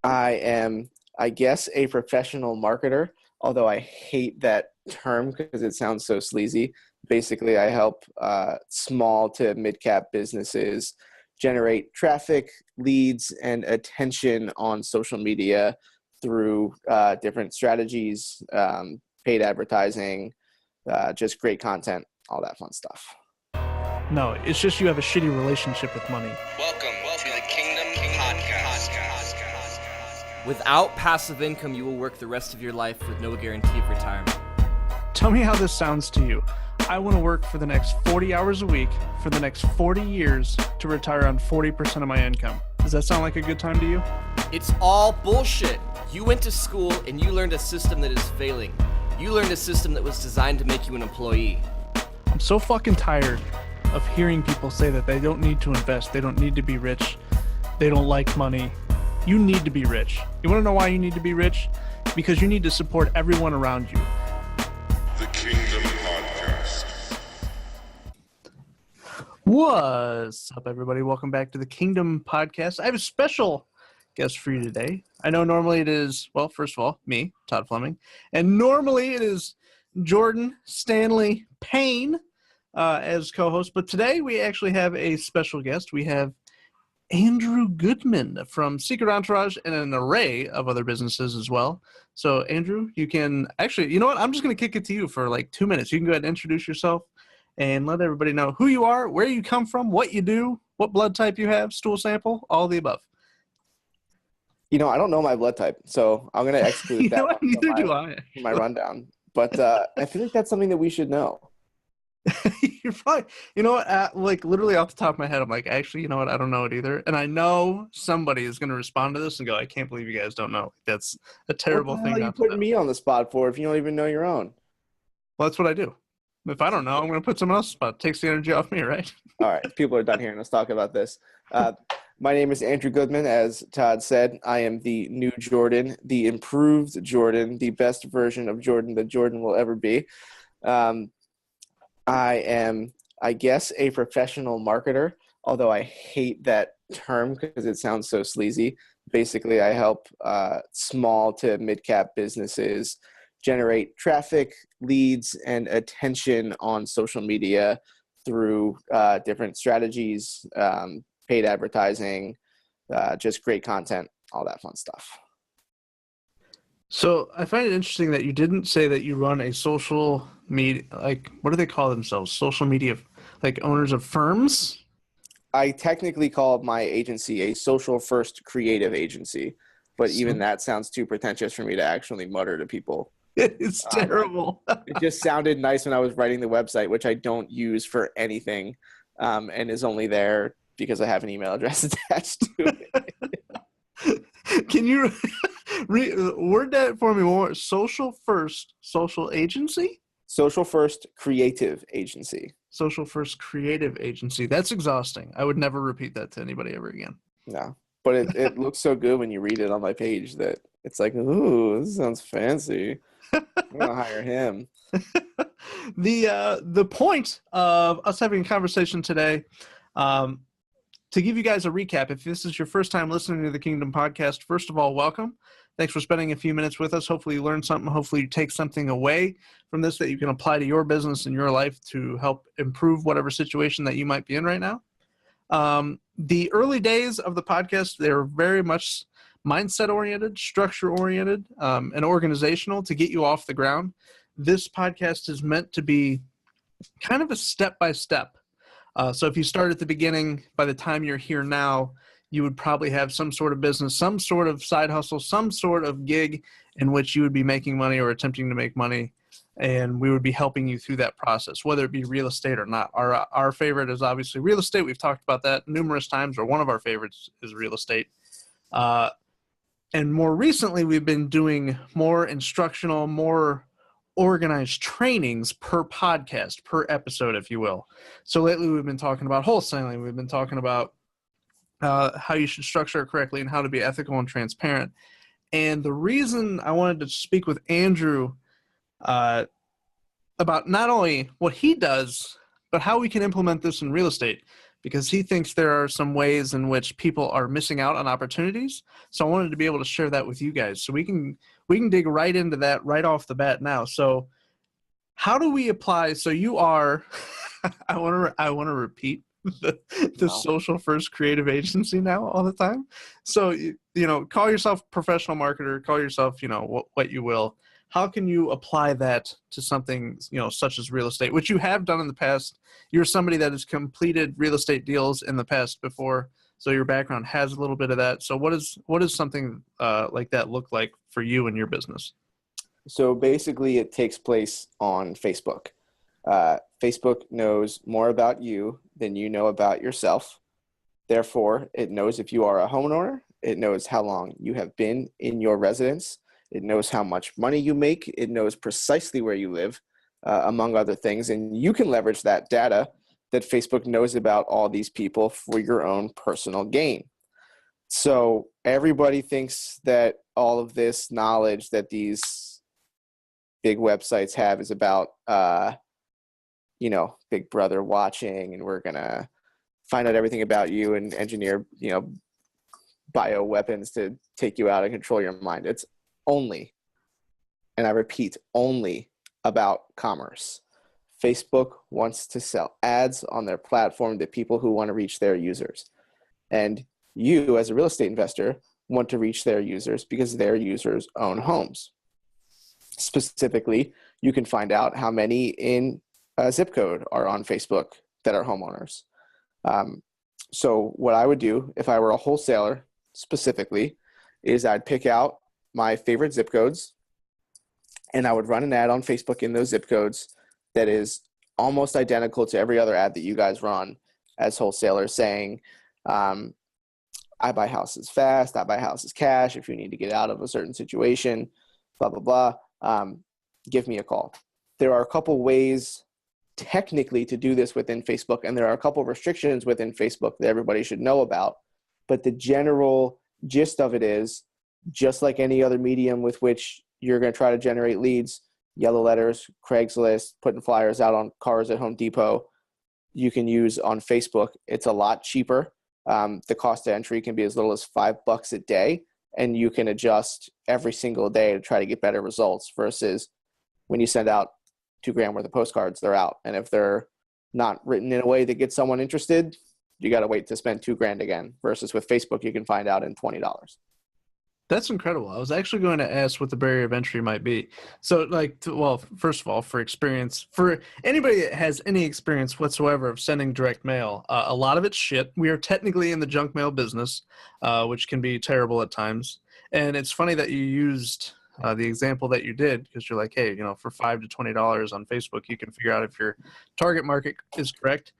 I am, I guess, a professional marketer, although I hate that term because it sounds so sleazy. Basically, I help small to mid-cap businesses generate traffic, leads, and attention on social media through different strategies, paid advertising, just great content, all that fun stuff. No, it's just you have a shitty relationship with money. Welcome to the Kingdom Podcast. Without passive income, you will work the rest of your life with no guarantee of retirement. Tell me how this sounds to you. I want to work for the next 40 hours a week for the next 40 years to retire on 40% of my income. Does that sound like a good time to you? It's all bullshit. You went to school and you learned a system that is failing. You learned a system that was designed to make you an employee. I'm so fucking tired of hearing people say that they don't need to invest, they don't need to be rich, they don't like money. You need to be rich. You want to know why you need to be rich? Because you need to support everyone around you. The Kingdom Podcast. What's up, everybody? Welcome back to the Kingdom Podcast. I have a special guest for you today. I know normally it is, well, first of all, me, Todd Fleming, and normally it is Jordan Stanley Payne as co-host, but today we actually have a special guest. We have Andrew Goodman from Secret Entourage and an array of other businesses as well. So, Andrew, you can actually, you know what? I'm just going to kick it to you for like 2 minutes. You can go ahead and introduce yourself and let everybody know who you are, where you come from, what you do, what blood type you have, stool sample, all the above. You know, I don't know my blood type, so I'm going to exclude that Neither do I. from my rundown. But I feel like that's something that we should know. You're fine. You know what? Like literally off the top of my head, I'm like, actually, you know what? I don't know it either. And I know somebody is going to respond to this and go, "I can't believe you guys don't know." That's a terrible thing. What the hell are you putting me on the spot for if you don't even know your own? Well, that's what I do. If I don't know, I'm going to put someone else's spot. It takes the energy off me, right? All right, people are done hearing us talk about this. My name is Andrew Goodman. As Todd said, I am the new Jordan, the improved Jordan, the best version of Jordan that Jordan will ever be. I am, I guess, a professional marketer, although I hate that term because it sounds so sleazy. Basically, I help small to mid-cap businesses generate traffic, leads, and attention on social media through different strategies, paid advertising, just great content, all that fun stuff. So I find it interesting that you didn't say that you run a social media, like, what do they call themselves? Social media, like owners of firms? I technically call my agency a social first creative agency, but even that sounds too pretentious for me to actually mutter to people. It's terrible. It just sounded nice when I was writing the website, which I don't use for anything, and is only there because I have an email address attached to it. Can you word that for me more? Social first social agency? Social first creative agency. Social first creative agency. That's exhausting. I would never repeat that to anybody ever again. No, but it looks so good when you read it on my page that it's like, ooh, this sounds fancy. I'm going to hire him. The point of us having a conversation today, to give you guys a recap, if this is your first time listening to the Kingdom Podcast, first of all, welcome. Thanks for spending a few minutes with us. Hopefully you learned something. Hopefully you take something away from this that you can apply to your business and your life to help improve whatever situation that you might be in right now. The early days of the podcast, they're very much mindset-oriented, structure-oriented, and organizational to get you off the ground. This podcast is meant to be kind of a step-by-step. So if you start at the beginning, by the time you're here now, you would probably have some sort of business, some sort of side hustle, some sort of gig in which you would be making money or attempting to make money, and we would be helping you through that process, whether it be real estate or not. Our favorite is obviously real estate. We've talked about that numerous times, or one of our favorites is real estate. And more recently, we've been doing more instructional, more organized trainings per podcast, per episode, if you will. So lately we've been talking about wholesaling. We've been talking about how you should structure it correctly and how to be ethical and transparent. And the reason I wanted to speak with Andrew about not only what he does, but how we can implement this in real estate. because he thinks there are some ways in which people are missing out on opportunities. So I wanted to be able to share that with you guys. So we can dig right into that right off the bat now. So how do we apply? So you are, I want to repeat the social first creative agency now all the time. So, call yourself professional marketer, call yourself, what you will. How can you apply that to something, such as real estate, which you have done in the past? You're somebody that has completed real estate deals in the past before. So your background has a little bit of that. So what is something like that look like for you and your business? So basically it takes place on Facebook. Facebook knows more about you than you know about yourself. Therefore, it knows if you are a homeowner. It knows how long you have been in your residence. It knows how much money you make. It knows precisely where you live, among other things. And you can leverage that data that Facebook knows about all these people for your own personal gain. So everybody thinks that all of this knowledge that these big websites have is about, Big Brother watching, and we're going to find out everything about you and engineer, bioweapons to take you out and control your mind. It's only, and I repeat, only about commerce. Facebook wants to sell ads on their platform to people who want to reach their users. And you, as a real estate investor, want to reach their users because their users own homes. Specifically, you can find out how many in a zip code are on Facebook that are homeowners. So what I would do if I were a wholesaler specifically is I'd pick out my favorite zip codes and I would run an ad on Facebook in those zip codes that is almost identical to every other ad that you guys run as wholesalers, saying, I buy houses fast, I buy houses cash. If you need to get out of a certain situation, blah, blah, blah, give me a call. There are a couple ways technically to do this within Facebook, and there are a couple of restrictions within Facebook that everybody should know about. But the general gist of it is, just like any other medium with which you're going to try to generate leads, yellow letters, Craigslist, putting flyers out on cars at Home Depot, you can use on Facebook. It's a lot cheaper. The cost to entry can be as little as $5 a day, and you can adjust every single day to try to get better results versus when you send out $2,000 worth of postcards, they're out. And if they're not written in a way that gets someone interested, you got to wait to spend $2,000 again, versus with Facebook, you can find out in $20. That's incredible. I was actually going to ask what the barrier of entry might be. So, first of all, for anybody that has any experience whatsoever of sending direct mail, a lot of it's shit. We are technically in the junk mail business, which can be terrible at times. And it's funny that you used the example that you did, because you're like, hey, for $5 to $20 on Facebook, you can figure out if your target market is correct.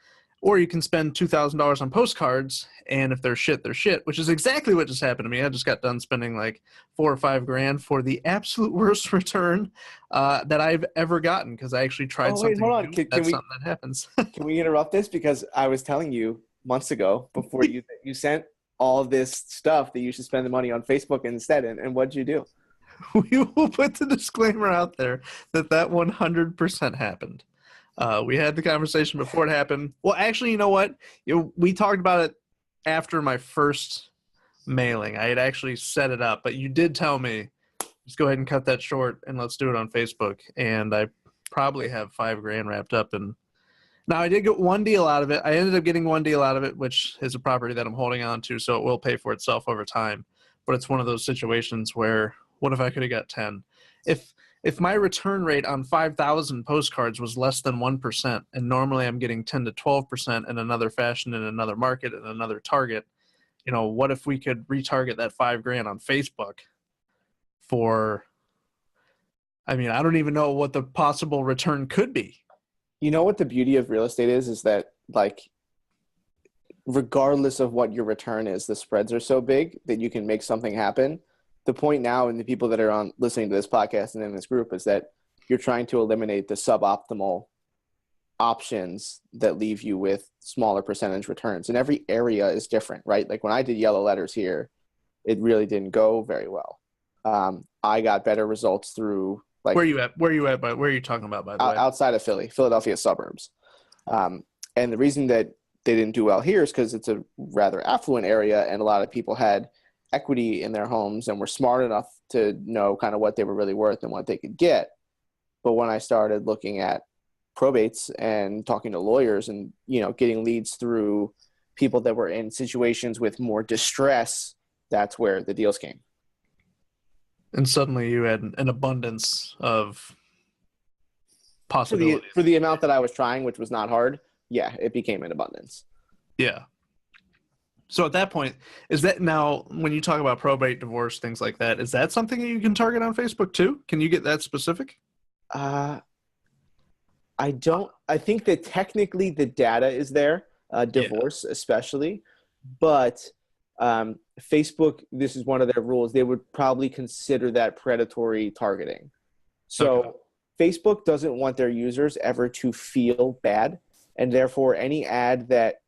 Or you can spend $2,000 on postcards, and if they're shit, they're shit, which is exactly what just happened to me. I just got done spending like $4 or $5 for the absolute worst return that I've ever gotten, because I actually tried something Hold on. new. That's something that happens. Can we interrupt this? Because I was telling you months ago, before you sent all this stuff, that you should spend the money on Facebook instead. And what'd you do? We will put the disclaimer out there that 100% happened. We had the conversation before it happened. Well, actually, you know what? We talked about it after my first mailing. I had actually set it up, but you did tell me, just go ahead and cut that short and let's do it on Facebook. And I probably have $5,000 wrapped up. And now I did get one deal out of it. I ended up getting one deal out of it, which is a property that I'm holding on to, so it will pay for itself over time. But it's one of those situations where, what if I could have got 10? If my return rate on 5,000 postcards was less than 1%, and normally I'm getting 10 to 12% in another fashion, in another market, in another target, what if we could retarget that $5,000 on Facebook for, I don't even know what the possible return could be. You know what the beauty of real estate is that, like, regardless of what your return is, the spreads are so big that you can make something happen. The point now, and the people that are listening to this podcast and in this group, is that you're trying to eliminate the suboptimal options that leave you with smaller percentage returns. And every area is different, right? Like when I did yellow letters here, it really didn't go very well. I got better results through, like, where are you at? Where are you talking about, by the way? Outside of Philadelphia suburbs. And the reason that they didn't do well here is because it's a rather affluent area and a lot of people had equity in their homes and were smart enough to know kind of what they were really worth and what they could get. But when I started looking at probates and talking to lawyers and, getting leads through people that were in situations with more distress, that's where the deals came. And suddenly you had an abundance of possibilities. For the amount that I was trying, which was not hard, yeah, it became an abundance. Yeah. So at that point, is that now when you talk about probate, divorce, things like that, is that something that you can target on Facebook too? Can you get that specific? I think that technically the data is there, divorce especially, but Facebook, this is one of their rules. They would probably consider that predatory targeting. So Facebook doesn't want their users ever to feel bad. And therefore any ad that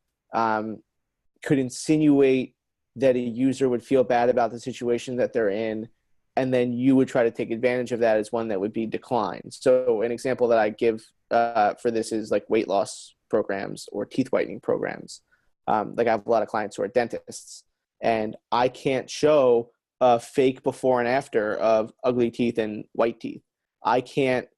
could insinuate that a user would feel bad about the situation that they're in, and then you would try to take advantage of that, is one that would be declined. So an example that I give for this is like weight loss programs or teeth whitening programs. Like I have a lot of clients who are dentists, and I can't show a fake before and after of ugly teeth and white teeth. I can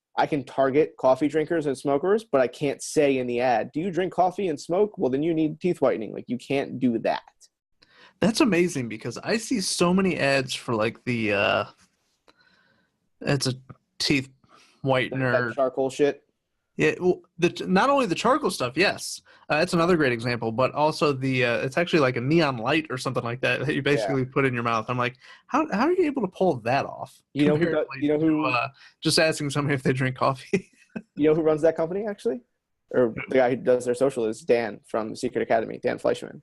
target coffee drinkers and smokers, but I can't say in the ad, do you drink coffee and smoke? Well, then you need teeth whitening. Like, you can't do that. That's amazing, because I see so many ads for like the it's a teeth whitener, That charcoal shit. yeah. Well, not only the charcoal stuff, yes, that's another great example, but also the it's actually like a neon light or something like that you basically put in your mouth. I'm like, how are you able to pull that off? Just asking somebody if they drink coffee. You know who runs that company, actually? Or the guy who does their social is Dan from the Secret Academy, Dan Fleischman,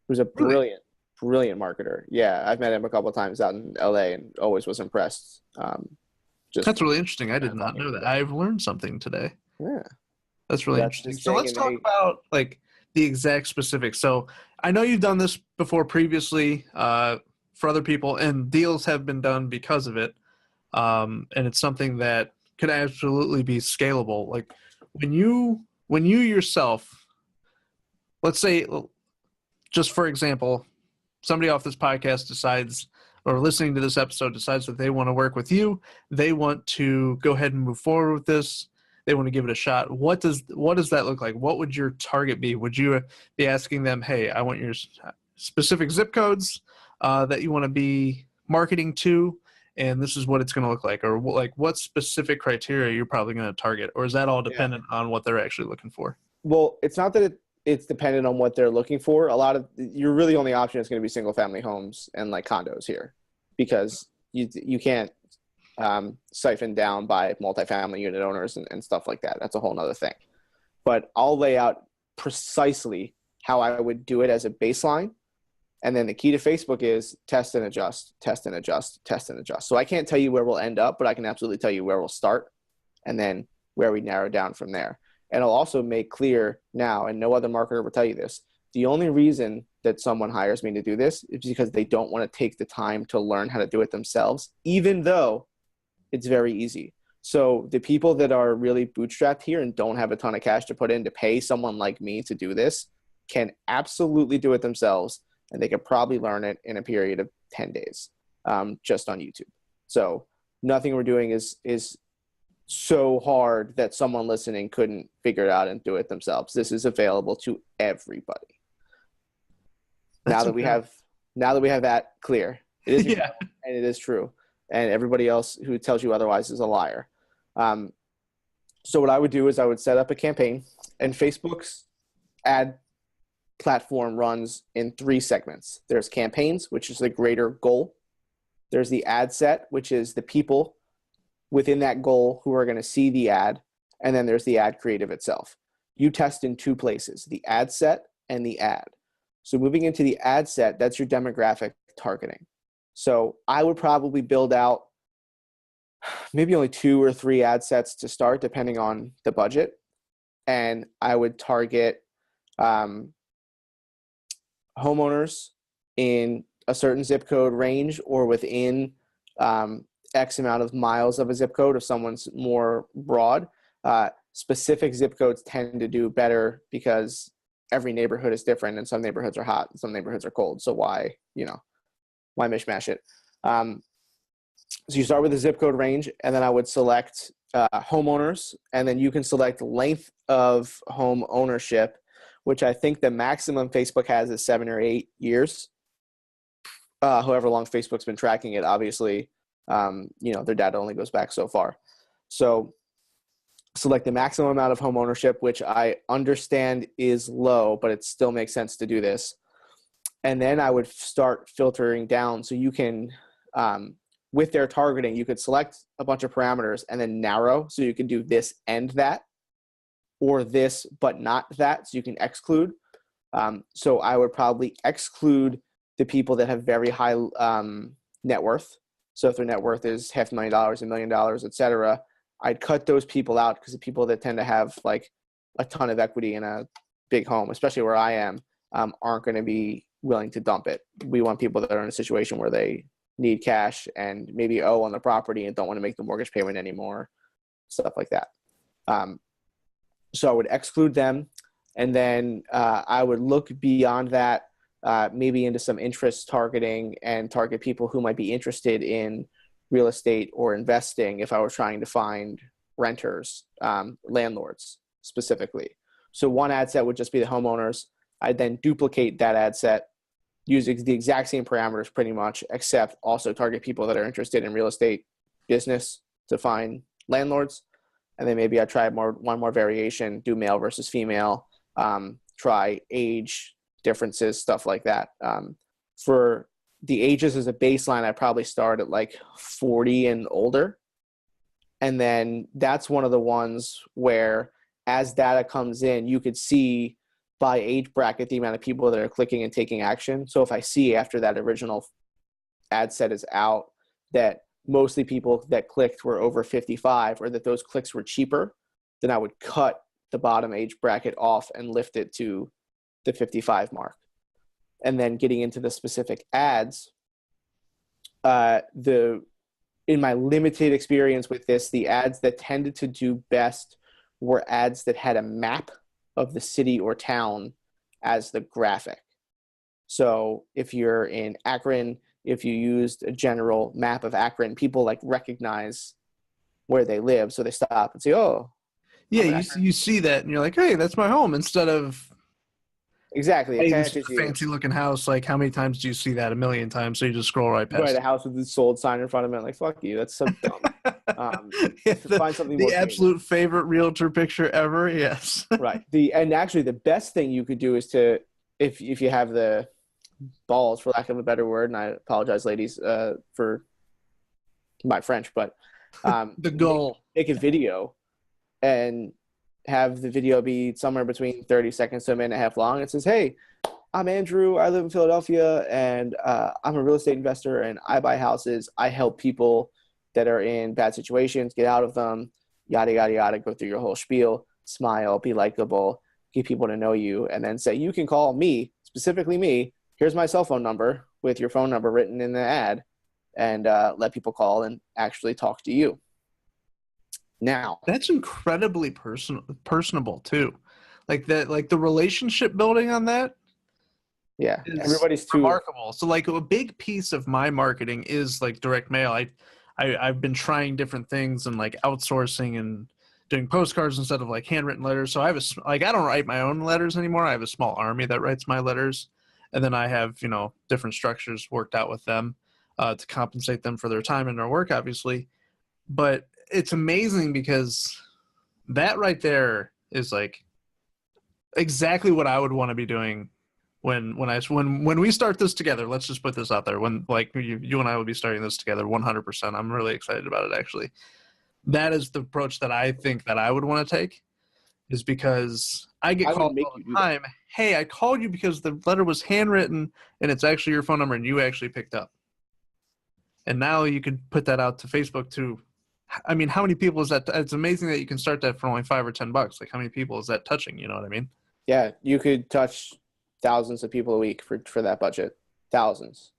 who's a brilliant marketer. Yeah, I've met him a couple of times out in LA and always was impressed. That's really interesting. I did not know that. I've learned something today. Yeah. That's really interesting. So let's talk about like the exact specifics. So I know you've done this before previously for other people, and deals have been done because of it. And it's something that could absolutely be scalable. Like when you yourself, let's say, just for example, somebody off this podcast decides, or listening to this episode decides that they want to work with you. They want to go ahead and move forward with this. They want to give it a shot. What does that look like? What would your target be? Would you be asking them, hey, I want your specific zip codes that you want to be marketing to, and this is what it's going to look like? Or like what specific criteria you're probably going to target? Or is that all dependent on what they're actually looking for? Well, it's not that it's dependent on what they're looking for. Your really only option is going to be single family homes and like condos here, because you can't siphon down by multifamily unit owners and stuff like that. That's a whole nother thing. But I'll lay out precisely how I would do it as a baseline. And then the key to Facebook is test and adjust, test and adjust, test and adjust. So I can't tell you where we'll end up, but I can absolutely tell you where we'll start and then where we narrow down from there. And I'll also make clear now, and no other marketer will tell you this, the only reason that someone hires me to do this is because they don't want to take the time to learn how to do it themselves, even though it's very easy. So the people that are really bootstrapped here and don't have a ton of cash to put in to pay someone like me to do this can absolutely do it themselves, and they could probably learn it in a period of 10 days just on YouTube. So nothing we're doing is so hard that someone listening couldn't figure it out and do it themselves. This is available to everybody. Now that we have that clear, it is and it is true. And everybody else who tells you otherwise is a liar. So what I would do is I would set up a campaign, and Facebook's ad platform runs in 3 segments. There's campaigns, which is the greater goal. There's the ad set, which is the people within that goal who are going to see the ad. And then there's the ad creative itself. You test in 2 places, the ad set and the ad. So moving into the ad set, that's your demographic targeting. So I would probably build out maybe only 2 or 3 ad sets to start, depending on the budget. And I would target homeowners in a certain zip code range or within X amount of miles of a zip code if someone's more broad. Specific zip codes tend to do better because every neighborhood is different, and some neighborhoods are hot and some neighborhoods are cold. So why mishmash it? So you start with the zip code range, and then I would select homeowners, and then you can select length of home ownership, which I think the maximum Facebook has is 7 or 8 years. However long Facebook's been tracking it, obviously, their data only goes back so far. So select the maximum amount of home ownership, which I understand is low, but it still makes sense to do this. And then I would start filtering down. So you can, with their targeting, you could select a bunch of parameters and then narrow. So you can do this and that, or this but not that. So you can exclude. So I would probably exclude the people that have very high net worth. So if their net worth is $500,000, $1 million, et cetera, I'd cut those people out, because the people that tend to have like a ton of equity in a big home, especially where I am, aren't going to be willing to dump it. We want people that are in a situation where they need cash and maybe owe on the property and don't want to make the mortgage payment anymore, stuff like that. So I would exclude them, and then I would look beyond that, maybe into some interest targeting, and target people who might be interested in real estate or investing if I was trying to find renters, landlords specifically. So one ad set would just be the homeowners. I'd then duplicate that ad set, use the exact same parameters pretty much, except also target people that are interested in real estate business to find landlords. And then maybe I try one more variation, do male versus female, try age differences, stuff like that. For the ages as a baseline, I probably start at like 40 and older. And then that's one of the ones where, as data comes in, you could see by age bracket the amount of people that are clicking and taking action. So if I see after that original ad set is out that mostly people that clicked were over 55, or that those clicks were cheaper, then I would cut the bottom age bracket off and lift it to the 55 mark. And then getting into the specific ads, in my limited experience with this, the ads that tended to do best were ads that had a map of the city or town as the graphic. So if you're in Akron, if you used a general map of Akron, people like recognize where they live, so they stop and say, "Oh, yeah." You see that, and you're like, "Hey, that's my home." Instead of exactly, hey, it this is catches a you. fancy looking house. Like, how many times do you see that? A million times. So you just scroll right past. Right, a it. house with the sold sign in front of it. Like, fuck you. That's so dumb. Yeah, Find something more the famous. absolute favorite realtor picture ever. Yes. Right. And actually, the best thing you could do is to, if you have the balls, for lack of a better word, and I apologize, ladies, for my French, but The goal. make a video and have the video be somewhere between 30 seconds to a minute and a half long. It says, "Hey, I'm Andrew. I live in Philadelphia, and I'm a real estate investor, and I buy houses. I help people that are in bad situations get out of them, yada, yada, yada." Go through your whole spiel, smile, be likable, get people to know you, and then say, "You can call me, specifically me. Here's my cell phone number," with your phone number written in the ad, and let people call and actually talk to you. Now, That's incredibly personable too. Like that, like the relationship building on that. yeah, Is everybody's too remarkable. So like a big piece of my marketing is like direct mail. I've been trying different things and like outsourcing and doing postcards instead of like handwritten letters. So I have I don't write my own letters anymore. I have a small army that writes my letters, and then I have different structures worked out with them to compensate them for their time and their work, obviously. But it's amazing because that right there is like exactly what I would want to be doing when we start this together. Let's just put this out there. When like you and I will be starting this together 100%. I'm really excited about it, actually. That is the approach that I think that I would want to take, is because I get called all the time. Hey, I called you because the letter was handwritten and it's actually your phone number and you actually picked up. And now you can put that out to Facebook too. I mean, how many people is that? It's amazing that you can start that for only $5 or $10. Like, how many people is that touching? You know what I mean? Yeah, you could touch thousands of people a week for that budget. Thousands.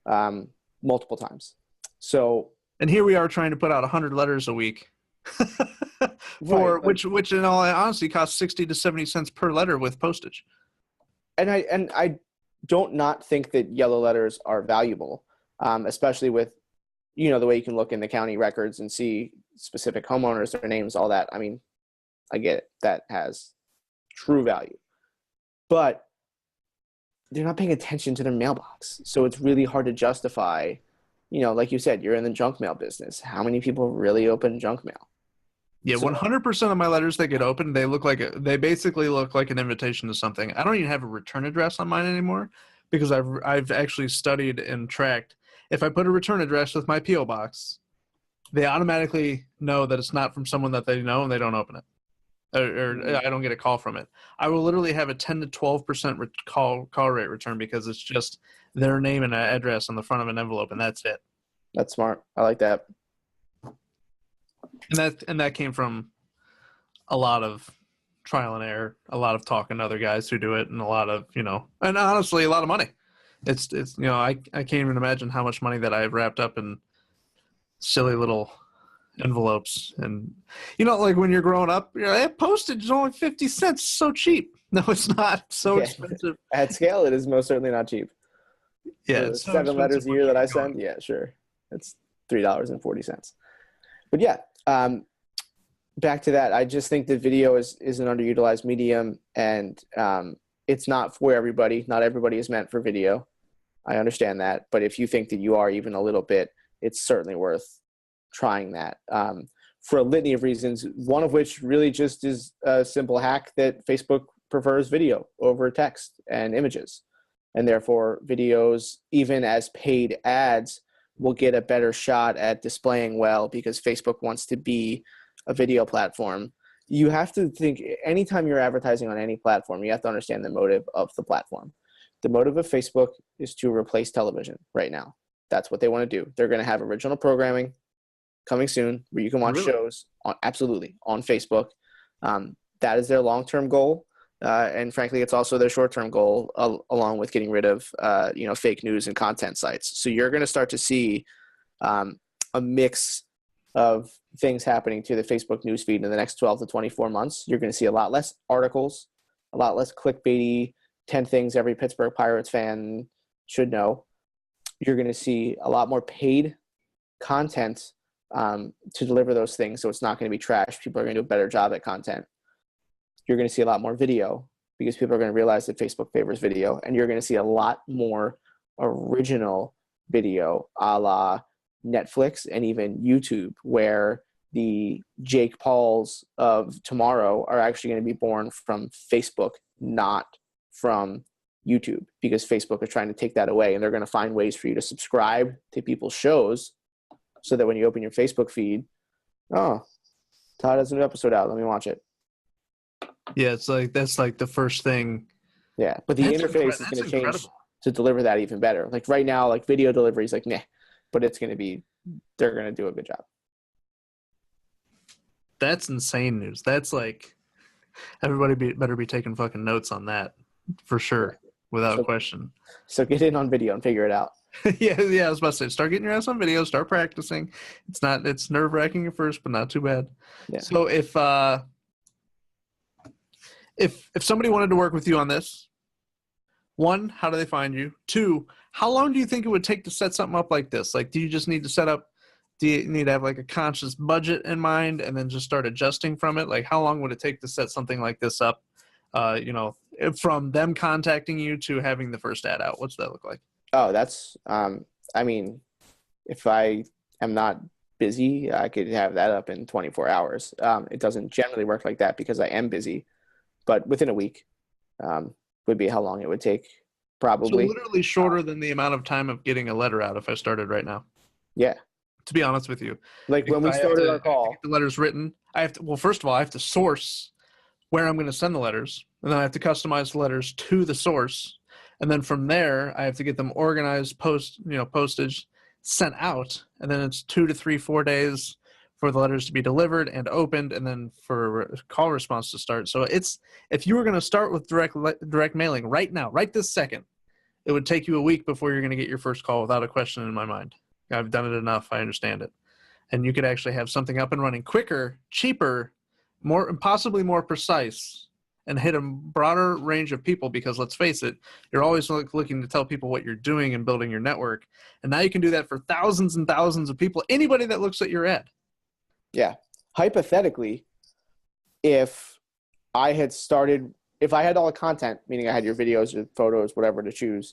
Multiple times. So, and here we are trying to put out 100 letters a week. for Right, which in all honesty costs 60 to 70 cents per letter with postage. and I don't not think that yellow letters are valuable, especially with the way you can look in the county records and see specific homeowners, their names, all that. I mean, I get it. That has true value, but they're not paying attention to their mailbox, so it's really hard to justify. Like you said, you're in the junk mail business. How many people really open junk mail? Yeah, So, 100% of my letters that get opened, they basically look like an invitation to something. I don't even have a return address on mine anymore because I've actually studied and tracked. If I put a return address with my PO box, they automatically know that it's not from someone that they know and they don't open it. Or I don't get a call from it. I will literally have a 10 to 12% call rate return because it's just their name and address on the front of an envelope, and that's it. that's smart. I like that. And that came from a lot of trial and error, a lot of talking to other guys who do it, and a lot of and honestly, a lot of money. It's I can't even imagine how much money that I've wrapped up in silly little envelopes. And like when you're growing up, postage is only 50 cents, so cheap. No, it's not. So expensive. At scale, it is most certainly not cheap. Yeah, For it's so 7 letters a expensive year that I when you're send, yeah, sure, it's $3.40. But yeah, back to that, I just think that video is an underutilized medium, and it's not for everybody. Not everybody is meant for video. I understand that, but if you think that you are even a little bit, it's certainly worth trying that for a litany of reasons, one of which really just is a simple hack that Facebook prefers video over text and images. And therefore, videos, even as paid ads, will get a better shot at displaying well because Facebook wants to be a video platform. You have to think, anytime you're advertising on any platform, you have to understand the motive of the platform. The motive of Facebook is to replace television right now. That's what they want to do. They're going to have original programming coming soon where you can watch shows absolutely on Facebook. That is their long-term goal. And frankly, it's also their short-term goal, along with getting rid of fake news and content sites. So you're going to start to see a mix of things happening to the Facebook newsfeed in the next 12 to 24 months. You're going to see a lot less articles, a lot less clickbaity, 10 things every Pittsburgh Pirates fan should know. You're going to see a lot more paid content to deliver those things, so it's not going to be trash. People are going to do a better job at content. You're going to see a lot more video because people are going to realize that Facebook favors video, and you're going to see a lot more original video, a la Netflix and even YouTube, where the Jake Pauls of tomorrow are actually going to be born from Facebook, not from YouTube, because Facebook is trying to take that away, and they're going to find ways for you to subscribe to people's shows so that when you open your Facebook feed, oh, Todd has a new episode out, let me watch it. Yeah, it's like that's like the first thing. Yeah, but the interface is going to change to deliver that even better. Like right now, like video delivery is like meh, but it's going to be, they're going to do a good job. That's insane news. That's like, everybody better be taking fucking notes on that for sure, without question. So get in on video and figure it out. yeah, I was about to say, start getting your ass on video, start practicing. It's nerve-wracking at first, but not too bad. Yeah. So if somebody wanted to work with you on this, one, how do they find you? Two, how long do you think it would take to set something up like this? Like, do you just need to have like a conscious budget in mind and then just start adjusting from it? Like, how long would it take to set something like this up? From them contacting you to having the first ad out, what's that look like? Oh, that's, if I am not busy, I could have that up in 24 hours. It doesn't generally work like that because I am busy, but within a week would be how long it would take, probably. So literally shorter than the amount of time of getting a letter out if I started right now. Yeah. To be honest with you. Like when we started our call. Get the letters written. First of all, I have to source where I'm going to send the letters, and then I have to customize the letters to the source. And then from there, I have to get them organized, postage, sent out. And then it's 2 to 3, 4 days for the letters to be delivered and opened, and then for call response to start. So if you were going to start with direct mailing right now, right this second, it would take you a week before you're going to get your first call without a question in my mind. I've done it enough. I understand it. and you could actually have something up and running quicker, cheaper, possibly more precise, and hit a broader range of people, because let's face it, you're always looking to tell people what you're doing and building your network. And now you can do that for thousands and thousands of people, anybody that looks at your ad. Yeah. Hypothetically, if I had all the content, meaning I had your videos or photos, whatever to choose,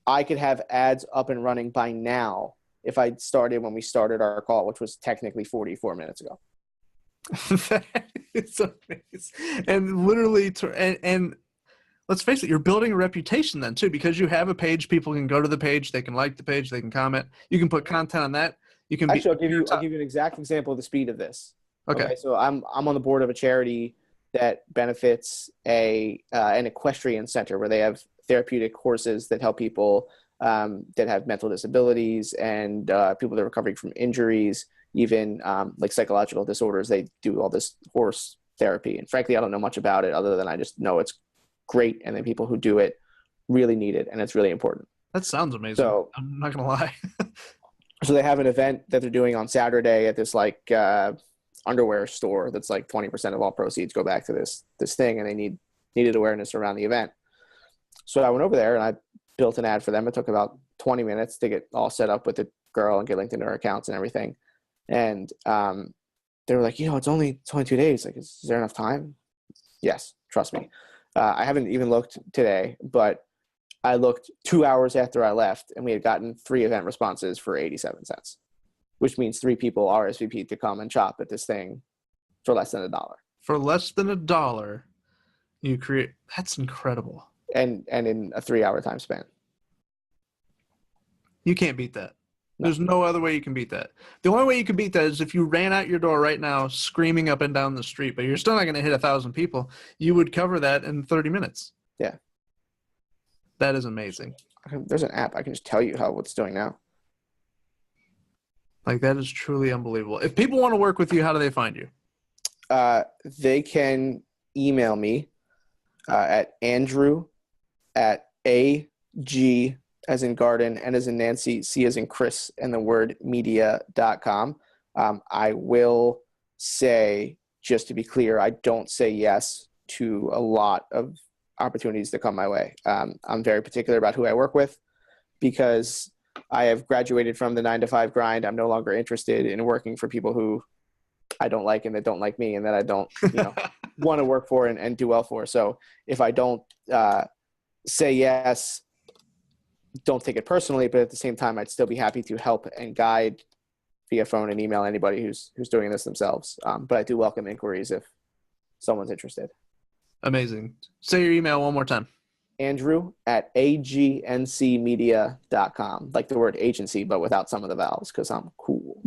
I could have ads up and running by now if I'd started when we started our call, which was technically 44 minutes ago. It's amazing. And literally, and let's face it, you're building a reputation then too, because you have a page. People can go to the page, they can like the page, they can comment. You can put content on that. You can Actually, I'll give you an exact example of the speed of this. Okay. So I'm on the board of a charity that benefits an equestrian center where they have therapeutic horses that help people that have mental disabilities and people that are recovering from injuries, even like psychological disorders. They do all this horse therapy. And frankly, I don't know much about it other than I just know it's great. And then people who do it really need it. And it's really important. That sounds amazing. So, I'm not going to lie. So they have an event that they're doing on Saturday at this like underwear store that's like 20% of all proceeds go back to this thing, and they needed awareness around the event. So I went over there and I built an ad for them. It took about 20 minutes to get all set up with the girl and get linked into her accounts and everything. And they were like, it's only 2 days. Like, is there enough time? Yes, trust me. I haven't even looked today, but I looked 2 hours after I left, and we had gotten 3 event responses for 87 cents, which means 3 people RSVP'd to come and shop at this thing for less than $1. For less than $1, you create. That's incredible. And in a 3-hour time span. You can't beat that. No. There's no other way you can beat that. The only way you can beat that is if you ran out your door right now screaming up and down the street, but you're still not going to hit 1,000 people. You would cover that in 30 minutes. Yeah. That is amazing. There's an app. I can just tell you how it's doing now. Like, that is truly unbelievable. If people want to work with you, how do they find you? They can email me at Andrew@AG as in garden, N as in Nancy, C as in Chris, and the word media.com. I will say, just to be clear, I don't say yes to a lot of opportunities that come my way. I'm very particular about who I work with because I have graduated from the 9-to-5 grind. I'm no longer interested in working for people who I don't like and that don't like me and that I don't want to work for and do well for. So if I don't say yes, don't take it personally, but at the same time, I'd still be happy to help and guide via phone and email anybody who's doing this themselves. But I do welcome inquiries if someone's interested. Amazing. Say your email one more time. Andrew@agnCmedia.com. Like the word agency, but without some of the vowels, because I'm cool.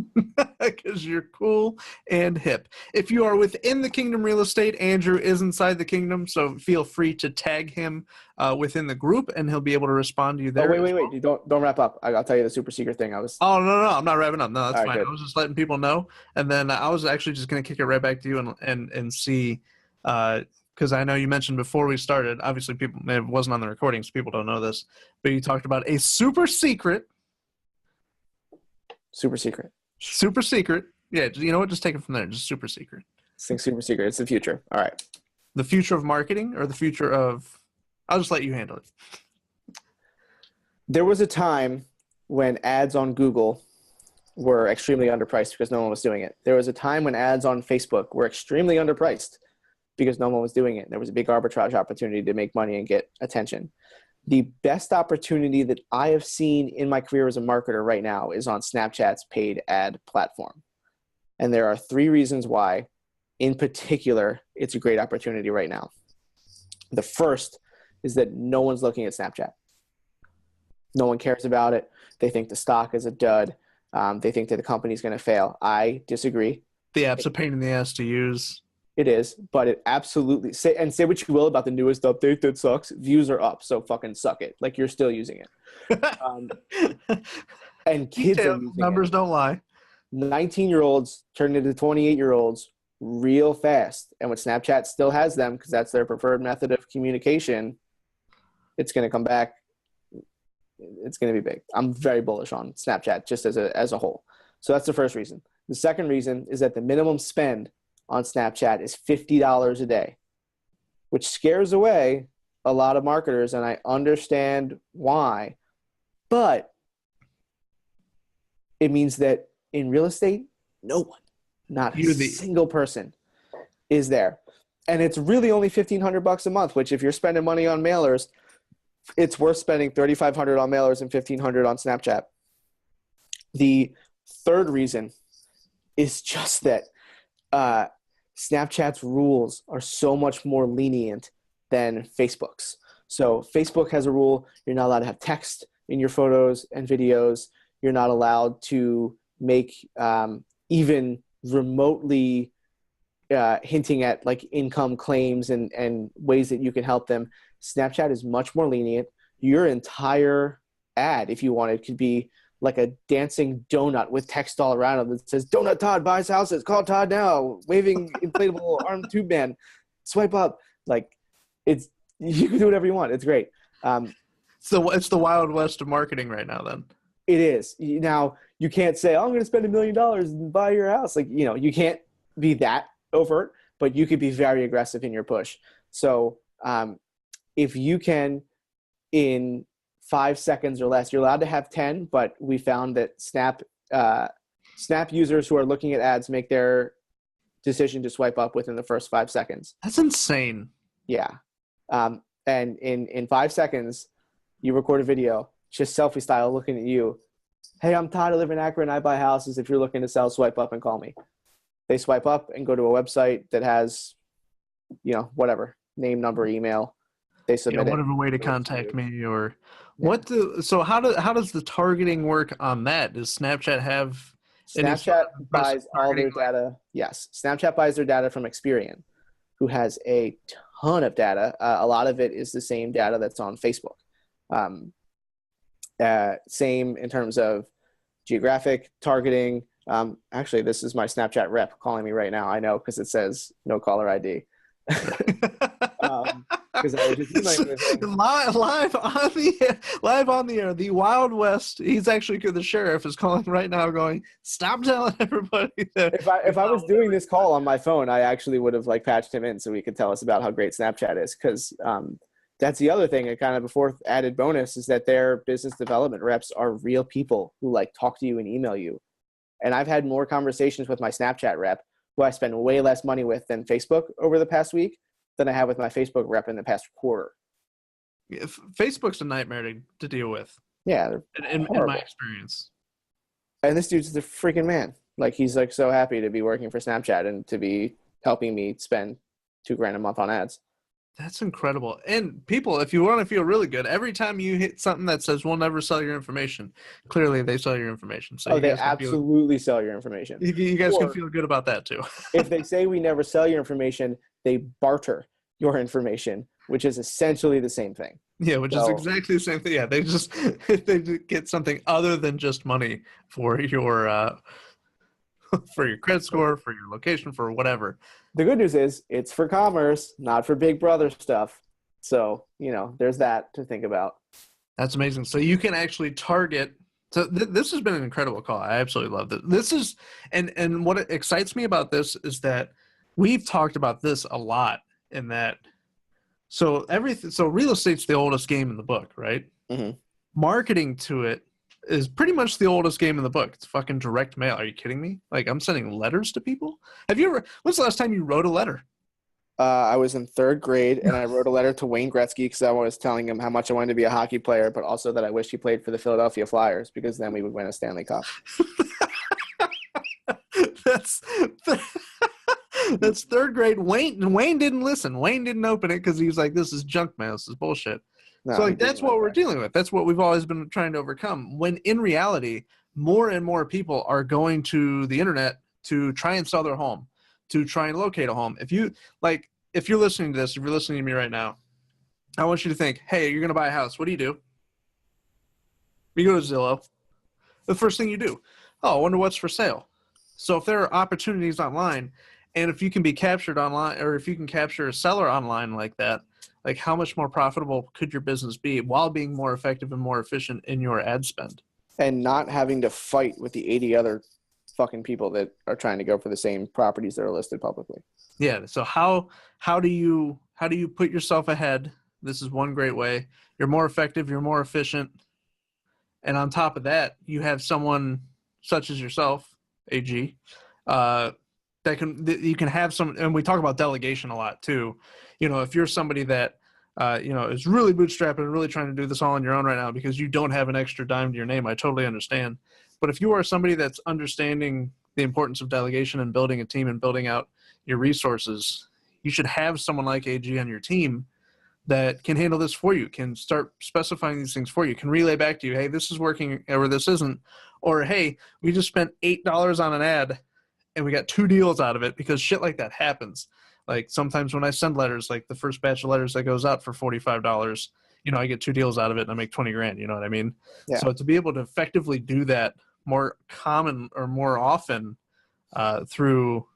Because you're cool and hip. If you are within the Kingdom Real Estate, Andrew is inside the Kingdom, so feel free to tag him within the group, and he'll be able to respond to you there. Oh, wait. Don't wrap up. I'll tell you the super secret thing. Oh, no, I'm not wrapping up. No, that's All fine. right, I was just letting people know, and then I was actually just going to kick it right back to you and see because I know you mentioned before we started, obviously it wasn't on the recording, so people don't know this, but you talked about a super secret. Super secret. Super secret. Yeah, you know what? Just take it from there. Just super secret. This thing's super secret. It's the future. All right. The future of marketing or the future of... I'll just let you handle it. There was a time when ads on Google were extremely underpriced because no one was doing it. There was a time when ads on Facebook were extremely underpriced because no one was doing it. There was a big arbitrage opportunity to make money and get attention. The best opportunity that I have seen in my career as a marketer right now is on Snapchat's paid ad platform. And there are 3 reasons why, in particular, it's a great opportunity right now. The first is that no one's looking at Snapchat. No one cares about it. They think the stock is a dud. They think that the company's going to fail. I disagree. The app's a pain in the ass to use. It is, but it absolutely say what you will about the newest update that sucks. Views are up, so fucking suck it. Like you're still using it. And kids are using numbers it. Don't lie. 19-year-olds turn into 28-year-olds real fast, and when Snapchat still has them because that's their preferred method of communication, it's going to come back. It's going to be big. I'm very bullish on Snapchat just as a whole. So that's the first reason. The second reason is that the minimum spend on Snapchat is $50 a day, which scares away a lot of marketers, and I understand why. But it means that in real estate, no one, not a single person is there. And it's really only $1,500 a month, which if you're spending money on mailers, it's worth spending $3,500 on mailers and $1,500 on Snapchat. The third reason is just that Snapchat's rules are so much more lenient than Facebook's. So Facebook has a rule: you're not allowed to have text in your photos and videos. You're not allowed to make even remotely hinting at like income claims and ways that you can help them. Snapchat is much more lenient. Your entire ad, if you want it, could be like a dancing donut with text all around it that says, "Donut Todd buys houses. Call Todd now." Waving inflatable arm tube man. Swipe up. Like, you can do whatever you want. It's great. So it's the Wild West of marketing right now then. It is. Now, you can't say, "Oh, I'm going to spend $1 million and buy your house." Like, you can't be that overt, but you could be very aggressive in your push. So if you can, in 5 seconds or less, you're allowed to have 10, but we found that Snap users who are looking at ads make their decision to swipe up within the first 5 seconds. That's insane. Yeah. And in 5 seconds, you record a video, just selfie style, looking at you. "Hey, I'm Todd. I live in Akron. I buy houses. If you're looking to sell, swipe up and call me." They swipe up and go to a website that has, whatever, name, number, email. They submit whatever way to contact me or what. So how does the targeting work on that? Does Snapchat have? Snapchat buys all their data. Yes, Snapchat buys their data from Experian, who has a ton of data. A lot of it is the same data that's on Facebook. Same in terms of geographic targeting. Actually, this is my Snapchat rep calling me right now. I know, because it says no caller ID. Because I was just emailing with him. live on the air, the Wild West. He's actually the sheriff is calling right now, going, "Stop telling everybody that." If I was doing this call on my phone, I actually would have patched him in so he could tell us about how great Snapchat is. Because that's the other thing, and kind of a fourth added bonus, is that their business development reps are real people who talk to you and email you. And I've had more conversations with my Snapchat rep, who I spend way less money with than Facebook over the past week, than I have with my Facebook rep in the past quarter. Yeah, Facebook's a nightmare to deal with. Yeah, in my experience. And this dude's the freaking man. He's so happy to be working for Snapchat and to be helping me spend $2,000 a month on ads. That's incredible. And people, if you want to feel really good, every time you hit something that says "we'll never sell your information," clearly they sell your information. So they absolutely sell your information. You guys can feel good about that too. If they say "we never sell your information," they barter your information, which is essentially the same thing. Yeah, which is exactly the same thing. Yeah, they get something other than just money for your for your credit score, for your location, for whatever. The good news is it's for commerce, not for Big Brother stuff. So, there's that to think about. That's amazing. So you can actually target. So this has been an incredible call. I absolutely love this. This is, and what excites me about this is that we've talked about this a lot in that. So real estate's the oldest game in the book, right? Mm-hmm. Marketing to it is pretty much the oldest game in the book. It's fucking direct mail. Are you kidding me? I'm sending letters to people. When's the last time you wrote a letter? I was in 3rd grade, and I wrote a letter to Wayne Gretzky because I was telling him how much I wanted to be a hockey player, but also that I wish he played for the Philadelphia Flyers because then we would win a Stanley Cup. That's 3rd grade. Wayne didn't listen. Wayne didn't open it because he was like, "This is junk mail. This is bullshit." No, so that's what we're dealing with. That's what we've always been trying to overcome. When in reality, more and more people are going to the internet to try and sell their home, to try and locate a home. If you're listening to this, if you're listening to me right now, I want you to think, hey, you're going to buy a house. What do? You go to Zillow. The first thing you do, I wonder what's for sale. So if there are opportunities online, and if you can be captured online, or if you can capture a seller online like that, how much more profitable could your business be while being more effective and more efficient in your ad spend? And not having to fight with the 80 other fucking people that are trying to go for the same properties that are listed publicly. Yeah. So how do you put yourself ahead? This is one great way. You're more effective. You're more efficient. And on top of that, you have someone such as yourself, AG, that you can have some. And we talk about delegation a lot too. If you're somebody that is really bootstrapping and really trying to do this all on your own right now because you don't have an extra dime to your name, I totally understand. But if you are somebody that's understanding the importance of delegation and building a team and building out your resources, you should have someone like AG on your team that can handle this for you, can start specifying these things for you, can relay back to you, hey, this is working or this isn't. Or, hey, we just spent $8 on an ad and we got 2 deals out of it, because shit like that happens. Like sometimes when I send letters, like the first batch of letters that goes out for $45, I get 2 deals out of it and I make 20 grand. You know what I mean? Yeah. So to be able to effectively do that more common or more often through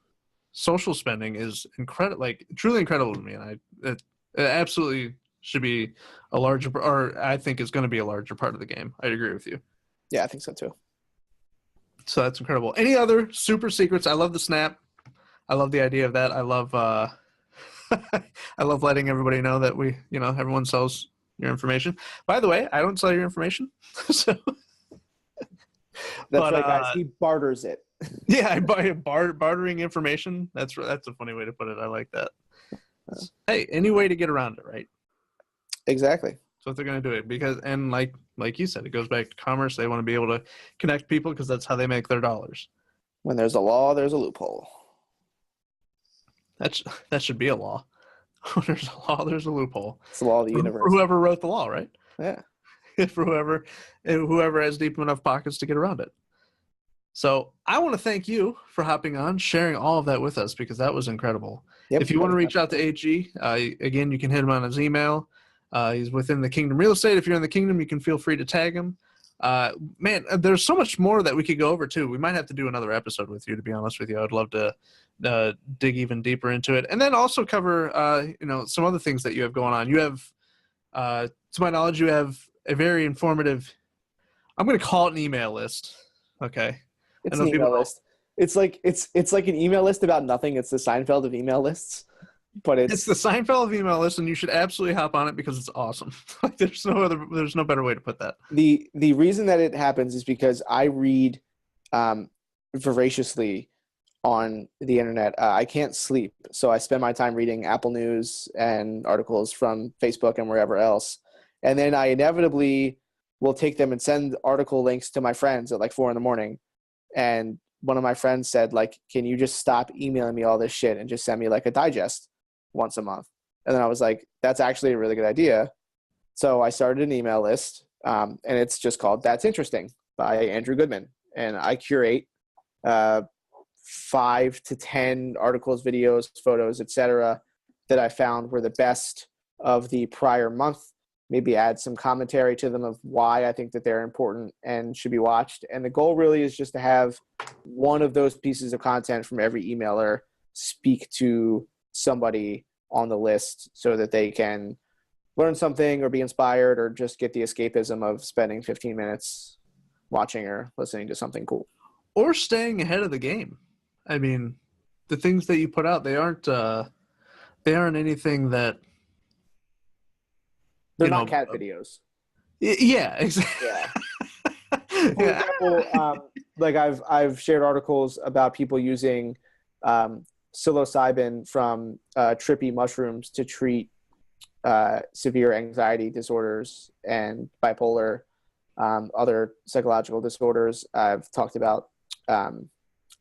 social spending is incredible, like truly incredible to me. And it absolutely should be a larger, or I think is going to be a larger part of the game. I'd agree with you. Yeah, I think so too. So that's incredible. Any other super secrets? I love the snap. I love the idea of that. I love I love letting everybody know that everyone sells your information. By the way, I don't sell your information. So that's right, guys. He barters it. Yeah, I buy bartering information. That's a funny way to put it. I like that. Hey, any way to get around it, right? Exactly. That's what they're going to do it because, and like you said, it goes back to commerce. They want to be able to connect people because that's how they make their dollars. When there's a law, there's a loophole. That should be a law. When there's a law, there's a loophole. It's the law of the universe. For whoever wrote the law, right? Yeah. For whoever has deep enough pockets to get around it. So I want to thank you for hopping on, sharing all of that with us, because that was incredible. Yep, if you want to reach out to AG, again, you can hit him on his email. He's within the Kingdom Real Estate. If you're in the Kingdom, you can feel free to tag him. Man, there's so much more that we could go over, too. We might have to do another episode with you, to be honest with you. I'd love to dig even deeper into it. And then also cover, some other things that you have going on. You have, to my knowledge, you have a very informative, I'm going to call it an email list. Okay. It's an email list. It's like an email list about nothing. It's the Seinfeld of email lists, but it's the Seinfeld of email list, and you should absolutely hop on it because it's awesome. Like there's no better way to put that. The reason that it happens is because I read voraciously on the internet. I can't sleep, so I spend my time reading Apple News and articles from Facebook and wherever else, and then I inevitably will take them and send article links to my friends at like 4 a.m. And one of my friends said, like, can you just stop emailing me all this shit and just send me like a digest once a month? And then I was like, that's actually a really good idea. So I started an email list, and it's just called That's Interesting by Andrew Goodman. And I curate 5 to 10 articles, videos, photos, etc. that I found were the best of the prior month. Maybe add some commentary to them of why I think that they're important and should be watched. And the goal really is just to have one of those pieces of content from every emailer speak to somebody on the list so that they can learn something or be inspired or just get the escapism of spending 15 minutes watching or listening to something cool. Or staying ahead of the game. I mean, the things that you put out, they aren't anything that, they're not cat videos. Yeah, exactly. Yeah. For example, like I've shared articles about people using psilocybin from trippy mushrooms to treat severe anxiety disorders and bipolar, other psychological disorders. I've talked about an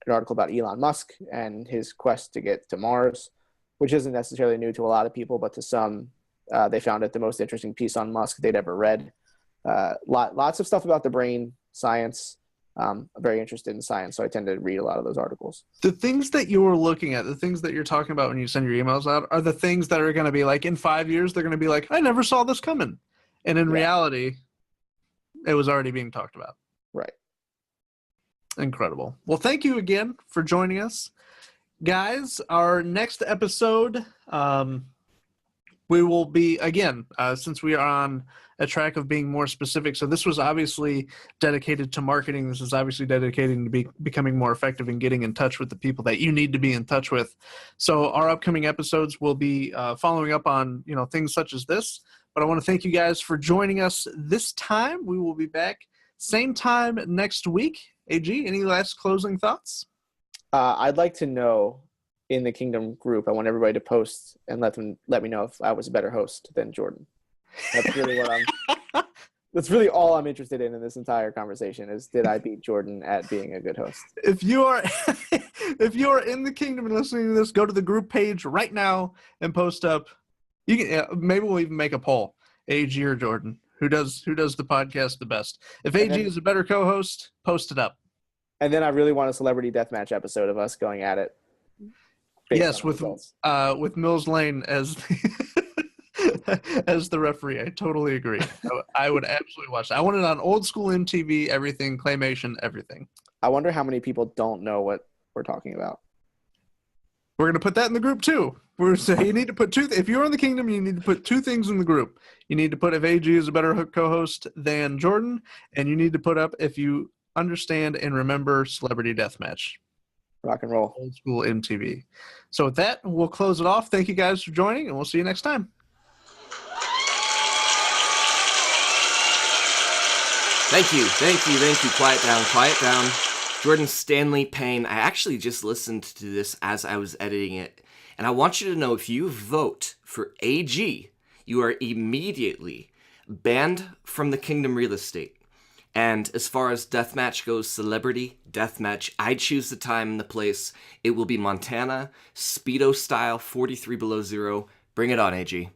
article about Elon Musk and his quest to get to Mars, which isn't necessarily new to a lot of people, but to some, they found it the most interesting piece on Musk they'd ever read. Lots of stuff about the brain, science. I'm very interested in science, so I tend to read a lot of those articles. The things that you're looking at, the things that you're talking about when you send your emails out, are the things that are going to be like, in 5 years, they're going to be like, I never saw this coming. And in reality, it was already being talked about. Right. Incredible. Well, thank you again for joining us. Guys, our next episode, we will be, again, since we are on a track of being more specific. So this was obviously dedicated to marketing. This is obviously dedicated to becoming more effective in getting in touch with the people that you need to be in touch with. So our upcoming episodes will be following up on, things such as this. But I want to thank you guys for joining us this time. We will be back same time next week. AG, any last closing thoughts? I'd like to know in the Kingdom group, I want everybody to post and let me know if I was a better host than Jordan. That's really that's really all I'm interested in this entire conversation is, did I beat Jordan at being a good host? If you are in the Kingdom and listening to this, go to the group page right now and post up. You can maybe we'll even make a poll, AG or Jordan, who does the podcast the best. If AG is a better co-host, post it up. And then I really want a celebrity deathmatch episode of us going at it. Yes, with Mills Lane as as the referee. I totally agree. I would absolutely watch that. I want it on old school MTV, everything, claymation, everything. I wonder how many people don't know what we're talking about. We're going to put that in the group too. We're saying you need to put if you're in the Kingdom, you need to put two things in the group. You need to put if AG is a better co-host than Jordan, and you need to put up if you understand and remember Celebrity Deathmatch. Rock and roll. Old school MTV. So with that, we'll close it off. Thank you guys for joining, and we'll see you next time. Thank you. Quiet down. Jordan Stanley Payne. I actually just listened to this as I was editing it, and I want you to know if you vote for AG, you are immediately banned from the Kingdom real estate. And as far as deathmatch goes, Celebrity Deathmatch, I choose the time and the place. It will be Montana, Speedo style, 43 below zero. Bring it on, AG.